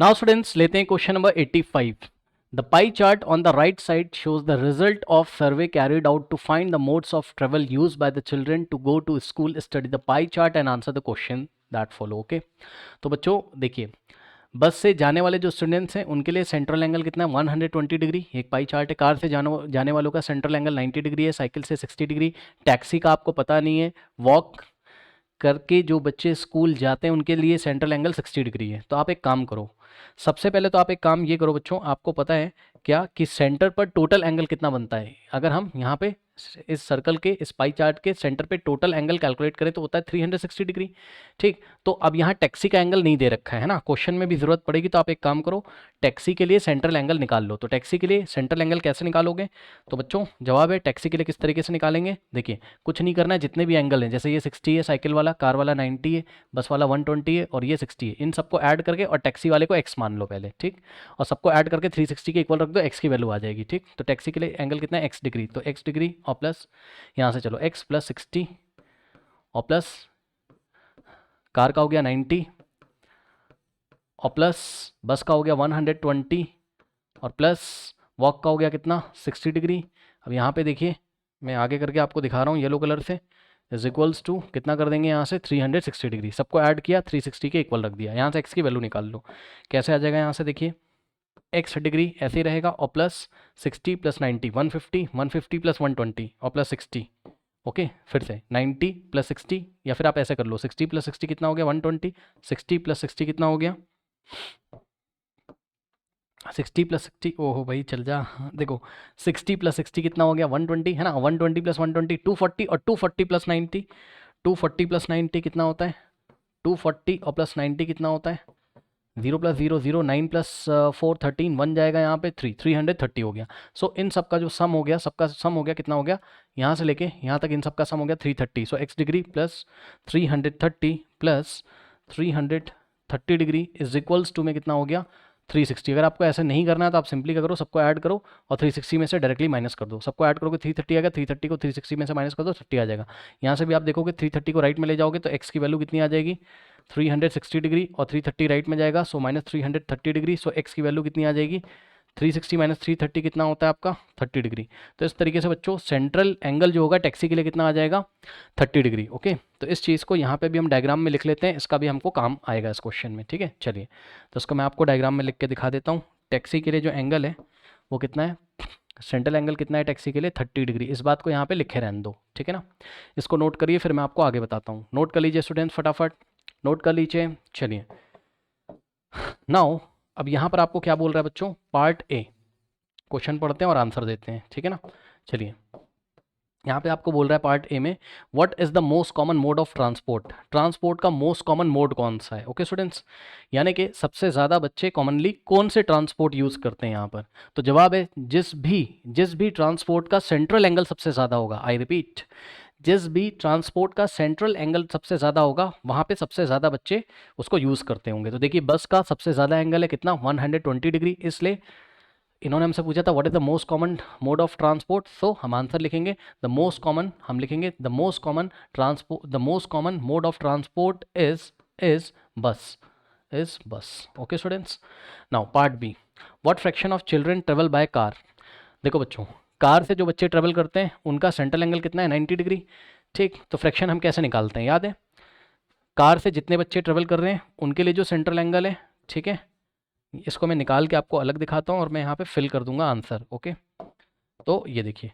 Now students लेते हैं question number 85. The pie chart on the right side shows the result of survey carried out to find the modes of travel used by the children to go to school. Study the pie chart and answer the question that follow. Okay, तो बच्चों देखिए, बस से जाने वाले जो students हैं उनके लिए सेंट्रल एंगल कितना है 120 डिग्री, एक पाई चार्ट है. कार से जाने वालों का सेंट्रल एंगल 90 डिग्री है, साइकिल से 60 डिग्री. टैक्सी का आपको पता नहीं है. वॉक करके जो बच्चे स्कूल जाते हैं उनके लिए सेंट्रल एंगल 60 डिग्री है. तो आप एक काम करो, सबसे पहले तो आप एक काम ये करो बच्चों, आपको पता है क्या कि सेंटर पर टोटल एंगल कितना बनता है. अगर हम यहाँ पे इस सर्कल के इस पाई चार्ट के सेंटर पे टोटल एंगल कैलकुलेट करें तो होता है 360 डिग्री. ठीक, तो अब यहाँ टैक्सी का एंगल नहीं दे रखा है ना, क्वेश्चन में भी जरूरत पड़ेगी. तो आप एक काम करो, टैक्सी के लिए सेंट्रल एंगल निकाल लो. तो टैक्सी के लिए सेंट्रल एंगल कैसे निकालोगे? तो बच्चों जवाब है टैक्सी के लिए किस तरीके से निकालेंगे. देखिए कुछ नहीं करना है, जितने भी एंगल हैं जैसे ये 60 है साइकिल वाला, कार वाला 90 है, बस वाला 120 है और ये 60 है, इन सबको ऐड करके और टैक्सी वाले को x मान लो पहले. ठीक, और सबको ऐड करके 360 के इक्वल रख दो, x की वैल्यू आ जाएगी. ठीक, तो टैक्सी के लिए एंगल कितना है x डिग्री, तो x डिग्री और प्लस यहाँ से चलो x प्लस 60 और प्लस कार का हो गया 90 और प्लस बस का हो गया 120 और प्लस वॉक का हो गया कितना 60 डिग्री. अब यहाँ पे देखिए मैं आगे करके आपको दिखा रहा हूँ येलो कलर से, इज इक्वल्स टू कितना कर देंगे यहाँ से 360 डिग्री. सबको ऐड किया 360 के इक्वल रख दिया. यहाँ से x की वैल्यू निकाल लो, कैसे आ जाएगा यहाँ से देखिए x डिग्री ऐसे ही रहेगा और प्लस 60 प्लस 90 150 150 प्लस 120 और प्लस 60. ओके फिर से 90 प्लस 60 या फिर आप ऐसे कर लो 60 प्लस 60 कितना हो गया 120, 60 प्लस 60 कितना हो गया 60 प्लस 60, ओहो भाई चल जा. देखो 60 प्लस 60 कितना हो गया 120 है ना, 120 प्लस 120 240 और 240 प्लस 90, 240 प्लस 90 कितना होता है 240 और प्लस 90 कितना होता है 0 प्लस 0 0 9 प्लस 4 13 1 जाएगा यहाँ पे 330 हो गया. सो इन सब का जो सम हो गया, सबका सम हो गया कितना हो गया यहाँ से लेके यहाँ तक इन सब का सम हो गया 330. So x degree plus 330 plus 330 degree is equals to में कितना हो गया 360. अगर आपको ऐसे नहीं करना है तो आप सिंपली क्या करो, सबको ऐड करो और 360 में से डायरेक्टली माइनस कर दो. सबको ऐड करोगे 330 आएगा, 330 को 360 में से माइनस कर दो 30 आ जाएगा. यहाँ से भी आप देखोगे 330 को राइट में ले जाओगे तो x की वैल्यू कितनी आ जाएगी 360 डिग्री और 330 राइट में जाएगा सो माइनस 330 डिग्री. सो x की वैल्यू कितनी आ जाएगी 360 माइनस 330 कितना होता है आपका 30 डिग्री. तो इस तरीके से बच्चों सेंट्रल एंगल जो होगा टैक्सी के लिए कितना आ जाएगा 30 डिग्री. ओके, तो इस चीज़ को यहाँ पे भी हम डायग्राम में लिख लेते हैं, इसका भी हमको काम आएगा इस क्वेश्चन में. ठीक है, चलिए तो इसको मैं आपको डायग्राम में लिख के दिखा देता हूँ. टैक्सी के लिए जो एंगल है वो कितना है, सेंट्रल एंगल कितना है टैक्सी के लिए 30 डिग्री. इस बात को यहाँ पे लिखे रहने दो. ठीक है ना, इसको नोट करिए फिर मैं आपको आगे बताता हूँ. नोट कर लीजिए स्टूडेंट्स, फटाफट नोट कर लीजिए. चलिए नाउ अब यहाँ पर आपको क्या बोल रहा है बच्चों, पार्ट ए. क्वेश्चन पढ़ते हैं और आंसर देते हैं. ठीक है ना, चलिए यहाँ पे आपको बोल रहा है पार्ट ए में what is the most common mode of transport. Transport का मोस्ट कॉमन मोड कौन सा है. ओके स्टूडेंट्स, यानी कि सबसे ज़्यादा बच्चे कॉमनली कौन से ट्रांसपोर्ट यूज़ करते हैं यहाँ पर. तो जवाब है जिस भी ट्रांसपोर्ट का सेंट्रल एंगल सबसे ज़्यादा होगा. आई रिपीट, जिस भी ट्रांसपोर्ट का सेंट्रल एंगल सबसे ज़्यादा होगा वहाँ पे सबसे ज़्यादा बच्चे उसको यूज़ करते होंगे. तो देखिए बस का सबसे ज़्यादा एंगल है कितना 120 डिग्री, इसलिए इन्होंने हमसे पूछा था what is the most common mode of transport. So हम आंसर लिखेंगे द मोस्ट कॉमन, हम लिखेंगे the most common transport, the most common mode of transport is bus, is bus. Okay students, now part B what fraction of children travel by car. देखो बच्चों, car से जो बच्चे travel करते हैं उनका सेंट्रल एंगल कितना है 90 डिग्री. ठीक, तो फ्रैक्शन हम कैसे निकालते हैं, याद है कार से जितने बच्चे ट्रेवल कर रहे हैं उनके लिए जो सेंट्रल एंगल है. ठीक है, इसको मैं निकाल के आपको अलग दिखाता हूँ और मैं यहाँ पे फिल कर दूंगा आंसर. ओके, तो ये देखिए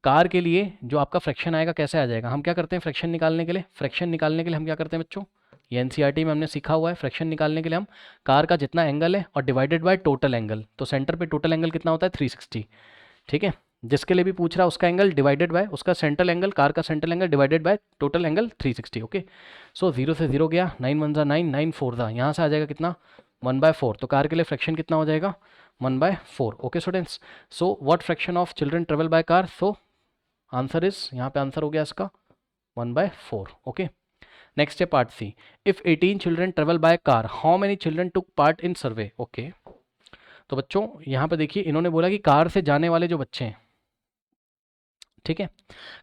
कार के लिए जो आपका फ्रैक्शन आएगा कैसे आ जाएगा. हम क्या करते हैं फ्रैक्शन निकालने के लिए, फ्रैक्शन निकालने के लिए हम क्या करते हैं बच्चों, ये एनसीईआरटी में हमने सीखा हुआ है. फ्रैक्शन निकालने के लिए हम कार का जितना एंगल है और डिवाइडेड बाय टोटल एंगल, तो सेंटर पे टोटल एंगल कितना होता है 360. ठीक है, जिसके लिए भी पूछ रहा है उसका एंगल डिवाइडेड बाय उसका सेंट्रल एंगल, कार का central angle divided by total angle 360. Okay, so 0 से 0 गया, 9 1 जा 9 9 4 था, यहाँ से आ जाएगा कितना 1/4. तो कार के लिए फ्रैक्शन कितना हो जाएगा 1/4. Okay students, so what fraction of children travel by car. So answer is, यहाँ पे आंसर हो गया इसका 1/4. ओके, नेक्स्ट है part C. If 18 children travel by car how many children took part in survey. Okay, तो बच्चों यहाँ पे देखिए इन्होंने बोला कि कार से जाने वाले जो बच्चे हैं ठीक है।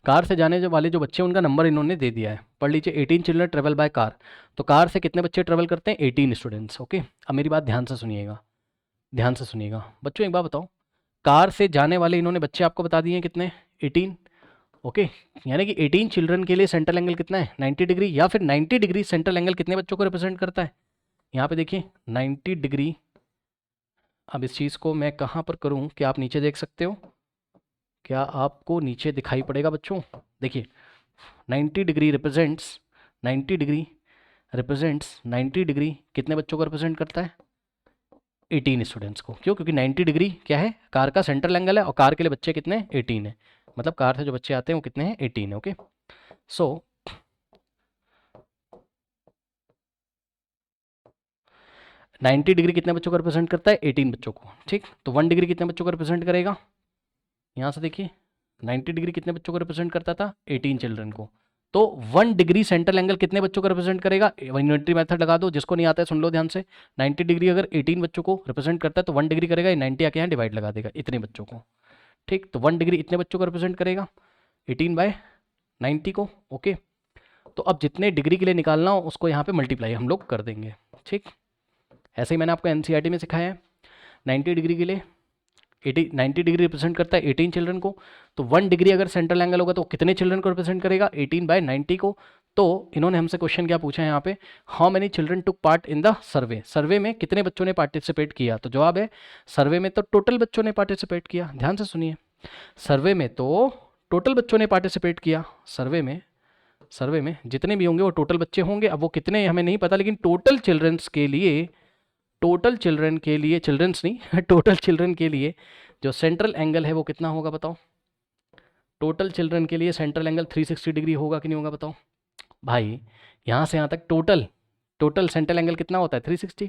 कार से जाने वाले जो बच्चे उनका नंबर इन्होंने दे दिया है, पढ़ लीजिए 18 चिल्ड्रन ट्रेवल बाय कार। तो कार से कितने बच्चे ट्रेवल करते हैं? 18 स्टूडेंट्स। ओके, अब मेरी बात ध्यान से सुनिएगा, ध्यान से सुनिएगा बच्चों। एक बात बताओ, कार से जाने वाले इन्होंने बच्चे आपको बता दिए हैं कितने? 18। ओके, यानी कि 18 चिल्ड्रन के लिए सेंट्रल एंगल कितना है? 90 डिग्री। या फिर 90 डिग्री सेंट्रल एंगल कितने बच्चों को रिप्रेजेंट करता है? यहाँ पे देखिए 90 डिग्री। अब इस चीज़ को मैं कहाँ पर करूँ कि आप नीचे देख सकते हो? क्या आपको नीचे दिखाई पड़ेगा बच्चों? देखिए 90 degree represents 90 degree represents 90 degree कितने बच्चों को रिप्रेजेंट करता है? 18 स्टूडेंट्स को। क्यों? क्योंकि 90 डिग्री क्या है? कार का सेंट्रल एंगल है, और कार के लिए बच्चे कितने? 18 है। मतलब कार से जो बच्चे आते हैं वो कितने हैं? 18 है। ओके, सो 90 डिग्री कितने बच्चों को रिप्रेजेंट करता है? 18 बच्चों को। ठीक, तो 1 डिग्री कितने बच्चों को रिप्रेजेंट करेगा? यहाँ से देखिए 90 डिग्री कितने बच्चों को रिप्रेजेंट करता था? 18 चिल्ड्रन को। तो 1 डिग्री सेंट्रल एंगल कितने बच्चों को रिप्रेजेंट करेगा? यूनिटरी मेथड लगा दो, जिसको नहीं आता है सुन लो ध्यान से। 90 डिग्री अगर 18 बच्चों को रिप्रेजेंट करता है तो 1 डिग्री करेगा, 90 आके यहाँ डिवाइड लगा देगा इतने बच्चों को। ठीक, तो 1 डिग्री इतने बच्चों को रिप्रेजेंट करेगा, 18 बाय 90 को। ओके, तो अब जितने डिग्री के लिए निकालना हो उसको यहाँ पे मल्टीप्लाई हम लोग कर देंगे। ठीक, ऐसे ही मैंने आपको एनसीईआरटी में सिखाया है। 90 डिग्री के लिए 90 डिग्री रिप्रेजेंट करता है 18 चिल्ड्रन को। तो 1 डिग्री अगर सेंट्रल एंगल होगा तो कितने चिल्ड्रन को रिप्रेजेंट करेगा? 18 बाय 90 को। तो इन्होंने हमसे क्वेश्चन क्या पूछा है यहाँ पे? How many children took part in the survey? Survey में कितने बच्चों ने पार्टिसिपेट किया? तो जवाब है सर्वे में तो टोटल बच्चों ने पार्टिसिपेट किया। ध्यान से सुनिए, सर्वे में तो टोटल बच्चों ने पार्टिसिपेट किया। सर्वे में जितने भी होंगे वो टोटल बच्चे होंगे। अब वो कितने हमें नहीं पता, लेकिन टोटल चिल्ड्रंस के लिए, टोटल चिल्ड्रन के लिए, चिल्ड्रंस नहीं टोटल चिल्ड्रन के लिए जो सेंट्रल एंगल है वो कितना होगा बताओ? टोटल चिल्ड्रन के लिए सेंट्रल एंगल 360 डिग्री होगा कि नहीं होगा बताओ भाई? यहाँ से यहाँ तक टोटल सेंट्रल एंगल कितना होता है? 360।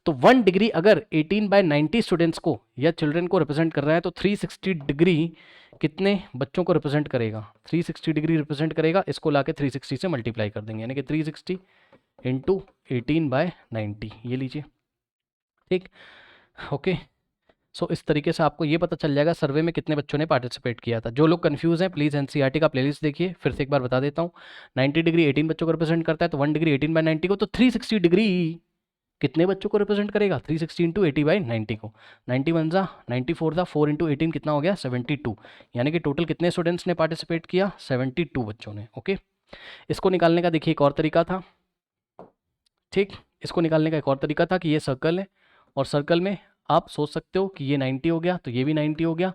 तो 1 डिग्री अगर 18 बाय 90 स्टूडेंट्स को या चिल्ड्रन को रिप्रेजेंट कर रहा है तो 360 डिग्री कितने बच्चों को रिप्रेजेंट करेगा? 360 डिग्री रिप्रेजेंट करेगा। इसको लाके 360 से मल्टीप्लाई कर देंगे, यानी कि 360 इंटू 18 बाय 90, ये लीजिए। ठीक, ओके, सो इस तरीके से आपको ये पता चल जाएगा सर्वे में कितने बच्चों ने पार्टिसिपेट किया था। जो लोग कंफ्यूज हैं प्लीज़ एनसीईआरटी का प्लेलिस्ट देखिए। फिर से एक बार बता देता हूँ, 90 डिग्री 18 बच्चों को रिप्रेजेंट करता है, तो 1 डिग्री 18 बाय 90 को, तो 360 डिग्री कितने बच्चों को रिप्रेजेंट करेगा? 360 इंटू 80 बाई 90 को। 91 ज़ा 94 ज़ा 4 इंटू 18 कितना हो गया? 72। यानी कि टोटल कितने स्टूडेंट्स ने पार्टिसिपेट किया? 72 बच्चों ने। ओके, इसको निकालने का देखिए एक और तरीका था। ठीक, इसको निकालने का एक और तरीका था कि ये सर्कल है, और सर्कल में आप सोच सकते हो कि ये 90 हो गया, तो ये भी 90 हो गया,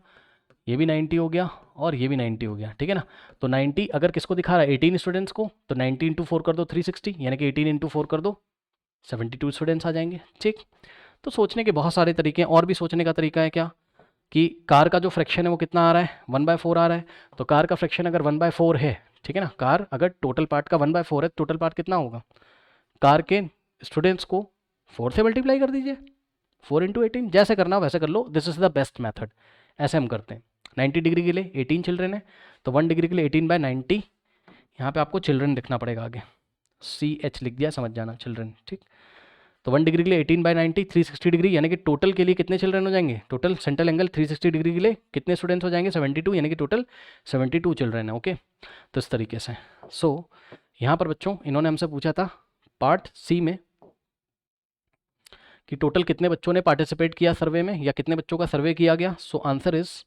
ये भी 90 हो गया, और ये भी 90 हो गया। ठीक है ना? तो 90 अगर किसको दिखा रहा है? 18 स्टूडेंट्स को, तो 90 इंटू 4 कर दो 360, यानी कि 18 इंटू 4 कर दो 72 स्टूडेंट्स आ जाएंगे। ठीक, तो सोचने के बहुत सारे तरीके हैं। और भी सोचने का तरीका है क्या कि कार का जो फ्रैक्शन है वो कितना आ रहा है? 1/4 आ रहा है। तो कार का फ्रैक्शन अगर 1/4 है, ठीक है ना, कार अगर टोटल पार्ट का 1/4 है, टोटल पार्ट कितना होगा? कार के स्टूडेंट्स को 4 से मल्टीप्लाई कर दीजिए, 4 इंटू 18, जैसे करना हो वैसे कर लो। This is the best method. ऐसे हम करते हैं। 90 डिग्री के लिए 18 चिल्ड्रन है, तो 1 डिग्री के लिए 18 बाय 90, यहाँ पे आपको चिल्ड्रन लिखना पड़ेगा आगे, CH लिख दिया, समझ जाना, चिल्ड्रन। ठीक, तो 1 डिग्री के लिए 18 बाय 90, 360 डिग्री, यानी कि टोटल के लिए कितने चिल्ड्रन हो जाएंगे? टोटल सेंट्रल एंगल 360 डिग्री के लिए कितने स्टूडेंट्स हो जाएंगे? 72, यानी कि टोटल 72 चिल्ड्रन है। ओके, तो इस तरीके से। सो यहाँ पर बच्चों इन्होंने हमसे पूछा था पार्ट सी में कि टोटल कितने बच्चों ने पार्टिसिपेट किया सर्वे में, या कितने बच्चों का सर्वे किया गया। So answer is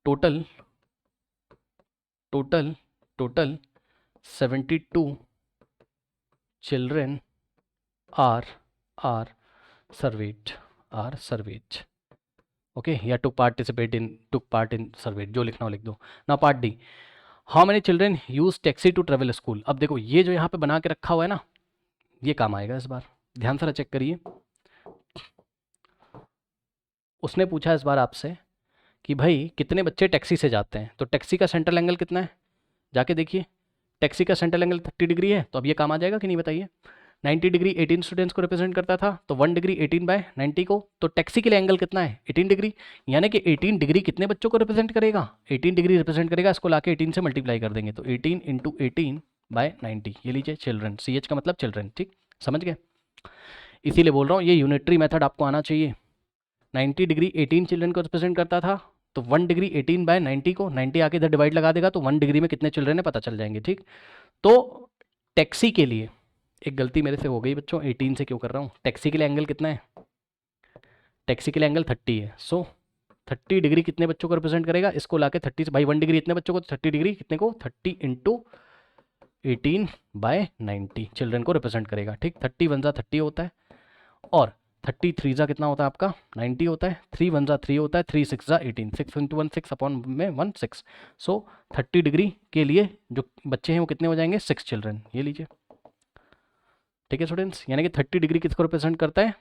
total 72 children are surveyed. Okay, या टुक पार्ट इन सर्वे, जो लिखना हो लिख दो ना। Part D, how many children use taxi to travel school. अब देखो ये जो यहाँ पे बना के रखा हुआ है ना, ये काम आएगा इस बार, ध्यान से चेक करिए। उसने पूछा इस बार आपसे कि भाई कितने बच्चे टैक्सी से जाते हैं, तो टैक्सी का सेंट्रल एंगल कितना है? जाके देखिए, टैक्सी का सेंट्रल एंगल 30 डिग्री है, तो अब ये काम आ जाएगा कि नहीं बताइए? 90 डिग्री 18 स्टूडेंट्स को रिप्रेजेंट करता था, तो 1 डिग्री 18 बाय 90 को, तो टैक्सी के लिए एंगल कितना है? 18 डिग्री, यानी कि 18 डिग्री कितने बच्चों को रिप्रेजेंट करेगा? 18 डिग्री रिप्रेजेंट करेगा। इसको लाके 18 से मल्टीप्लाई कर देंगे, तो 18 इंटू 18 बाय 90, ये लीजिए चिल्ड्रन, CH का मतलब चिल्ड्रन। ठीक, समझ गए? इसीलिए बोल रहा हूँ ये यूनिटरी मेथड आपको आना चाहिए। 90 डिग्री 18 चिल्ड्रन को रिप्रेजेंट करता था, तो 1 डिग्री 18/90 को 90 आके इधर डिवाइड लगा देगा तो 1 डिग्री में कितने चिल्ड्रन है पता चल जाएंगे। ठीक, तो टैक्सी के लिए एक गलती मेरे से हो गई बच्चों, 18 से क्यों कर रहा हूँ, टैक्सी के लिए एंगल कितना है, टैक्सी के लिए एंगल 30 है। सो 30 डिग्री कितने बच्चों को रिप्रेजेंट करेगा, इसको लाके 30 से भाई 1 डिग्री इतने बच्चों को, 30 डिग्री कितने को, 30 इंटू 18/90 चिल्ड्रन को रिप्रेजेंट करेगा। ठीक, 30 1 30 होता है और 30 3 जा कितना होता है आपका 90 होता है, 3 1 3 होता है, 3 6 जा 18, 6 इंटू 1 6 अपॉन में 1 6। सो 30 डिग्री के लिए जो बच्चे हैं वो कितने हो जाएंगे 6 चिल्ड्रन, ये लीजिए। ठीक है स्टूडेंट्स, यानी कि 30 डिग्री किसको रिप्रेजेंट करता है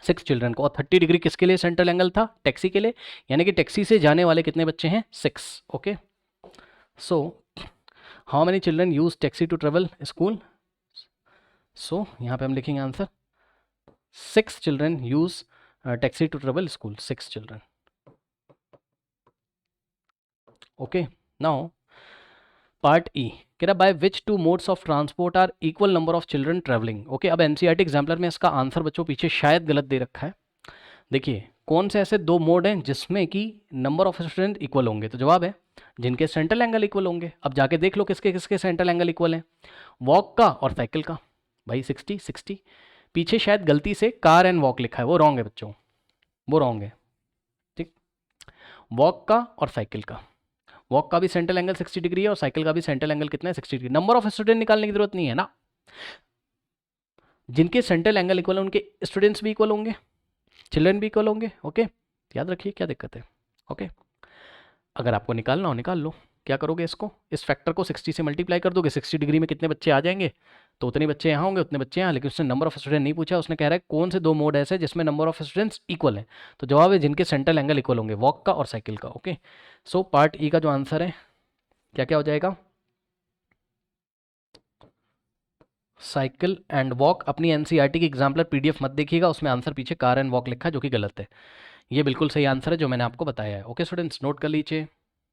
6 चिल्ड्रन को, और 30 डिग्री किसके लिए सेंट्रल एंगल था, टैक्सी के लिए, यानी कि टैक्सी से जाने वाले कितने बच्चे हैं 6। Okay, so how many children use taxi to travel school, so यहाँ पे हम लिखेंगे answer 6 children use taxi to travel school, 6 children. Okay, now part E कह रहा by which two modes of transport are equal number of children travelling. Okay, अब NCERT exemplar में इसका answer बच्चों पीछे शायद गलत दे रखा है। देखिए कौन से ऐसे दो मोड हैं जिसमें कि नंबर ऑफ स्टूडेंट इक्वल होंगे, तो जवाब है जिनके सेंट्रल एंगल इक्वल होंगे। अब जाके देख लो किसके किसके सेंट्रल एंगल इक्वल हैं, वॉक का और साइकिल का। भाई 60 60, पीछे शायद गलती से कार एंड वॉक लिखा है, वो रॉन्ग है बच्चों, वो रॉन्ग है। ठीक, वॉक का और साइकिल का, वॉक का भी सेंट्रल एंगल 60 डिग्री है और साइकिल का भी सेंट्रल एंगल कितना है 60 डिग्री। नंबर ऑफ स्टूडेंट निकालने की जरूरत नहीं है ना, जिनके सेंट्रल एंगल इक्वल है उनके स्टूडेंट्स भी इक्वल होंगे, चिल्ड्रन भी इक्वल होंगे। ओके, याद रखिए क्या दिक्कत है। ओके, अगर आपको निकालना हो निकाल लो, क्या करोगे इसको, इस फैक्टर को 60 से मल्टीप्लाई कर दोगे, 60 डिग्री में कितने बच्चे आ जाएंगे, तो उतने बच्चे यहाँ होंगे उतने बच्चे यहाँ। लेकिन उसने नंबर ऑफ स्टूडेंट नहीं पूछा, उसने कह रहा है कौन से दो मोड ऐसे जिसमें नंबर ऑफ स्टूडेंट्स इक्वल है, तो जवाब है जिनके सेंट्रल एंगल इक्वल होंगे, वॉक का और साइकिल का। ओके, सो पार्ट ई का जो आंसर है क्या क्या हो जाएगा, साइकिल एंड वॉक। अपनी एनसीईआरटी की एग्जाम्पलर पीडीएफ मत देखिएगा, उसमें आंसर पीछे कार एंड वॉक लिखा है जो कि गलत है, ये बिल्कुल सही आंसर है जो मैंने आपको बताया है। ओके स्टूडेंट्स, नोट कर लीजिए।